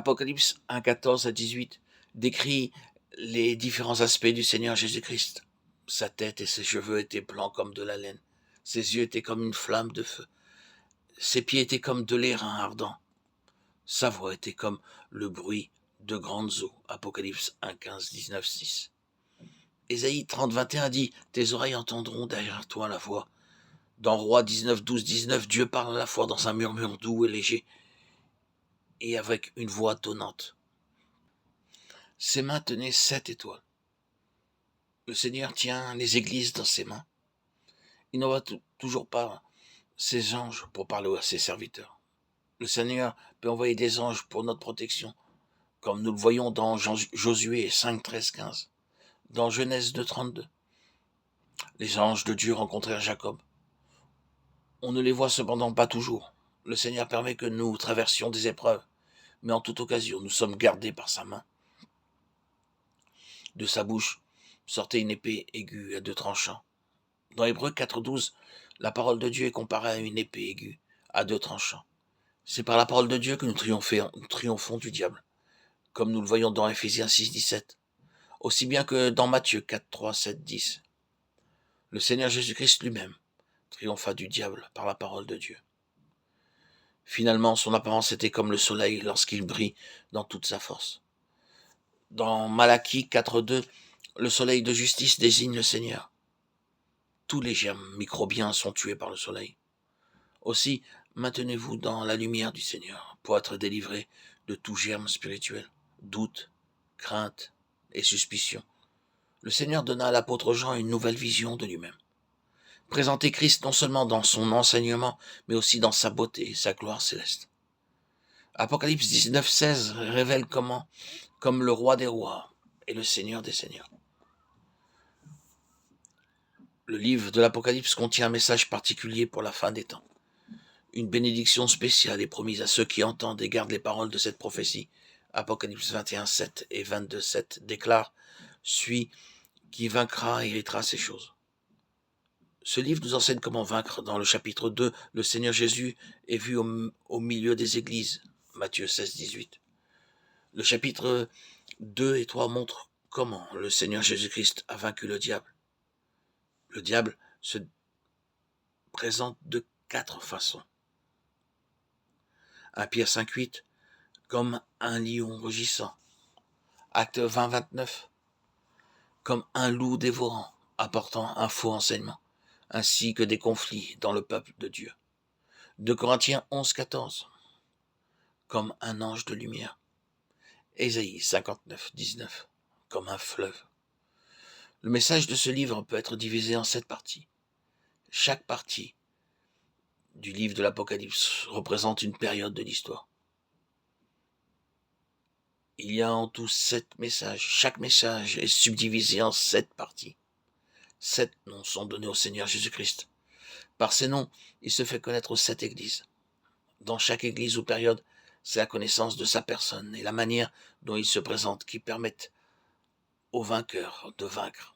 Apocalypse 1, 14 à 18 décrit les différents aspects du Seigneur Jésus-Christ. Sa tête et ses cheveux étaient blancs comme de la laine. Ses yeux étaient comme une flamme de feu. Ses pieds étaient comme de l'airain ardent. Sa voix était comme le bruit de grandes eaux. Apocalypse 1, 15, 19, 6. Ésaïe 30, 21 dit « Tes oreilles entendront derrière toi la voix. » Dans Roi 19, 12, 19, Dieu parle à la fois dans un murmure doux et léger et avec une voix tonnante. Ses mains tenaient 7 étoiles. Le Seigneur tient les églises dans ses mains. Il n'envoie toujours pas ses anges pour parler à ses serviteurs. Le Seigneur peut envoyer des anges pour notre protection, comme nous le voyons dans Josué 5, 13, 15, dans Genèse 2, 32. Les anges de Dieu rencontrèrent Jacob. On ne les voit cependant pas toujours. Le Seigneur permet que nous traversions des épreuves, mais en toute occasion, nous sommes gardés par sa main. De sa bouche sortait une épée aiguë à 2 tranchants. Dans Hébreux 4, 12, la parole de Dieu est comparée à une épée aiguë à 2 tranchants. C'est par la parole de Dieu que nous triomphons du diable, comme nous le voyons dans Éphésiens 6, 17, aussi bien que dans Matthieu 4, 3, 7, 10. Le Seigneur Jésus-Christ lui-même triompha du diable par la parole de Dieu. Finalement, son apparence était comme le soleil lorsqu'il brille dans toute sa force. Dans Malachie 4, 2, le soleil de justice désigne le Seigneur. Tous les germes microbiens sont tués par le soleil. Aussi, maintenez-vous dans la lumière du Seigneur pour être délivré de tout germe spirituel, doute, crainte et suspicion. Le Seigneur donna à l'apôtre Jean une nouvelle vision de lui-même. Présenter Christ non seulement dans son enseignement, mais aussi dans sa beauté et sa gloire céleste. Apocalypse 19, 16 révèle comme le roi des rois et le Seigneur des seigneurs. Le livre de l'Apocalypse contient un message particulier pour la fin des temps. Une bénédiction spéciale est promise à ceux qui entendent et gardent les paroles de cette prophétie. Apocalypse 21, 7 et 22, 7 déclare « Celui qui vaincra héritera ces choses ». Ce livre nous enseigne comment vaincre. Dans le chapitre 2, le Seigneur Jésus est vu au milieu des églises. Matthieu 16, 18. Le chapitre 2 et 3 montrent comment le Seigneur Jésus-Christ a vaincu le diable. Le diable se présente de 4 façons. 1 Pierre 5, 8, comme un lion rugissant. Acte 20, 29, comme un loup dévorant, apportant un faux enseignement, ainsi que des conflits dans le peuple de Dieu. 2 Corinthiens 11, 14, comme un ange de lumière. Ésaïe 59, 19, comme un fleuve. Le message de ce livre peut être divisé en 7 parties. Chaque partie du livre de l'Apocalypse représente une période de l'histoire. Il y a en tout 7 messages. Chaque message est subdivisé en 7 parties. 7 noms sont donnés au Seigneur Jésus-Christ. Par ces noms, il se fait connaître aux 7 églises. Dans chaque église ou période, c'est la connaissance de sa personne et la manière dont il se présente qui permettent aux vainqueurs de vaincre.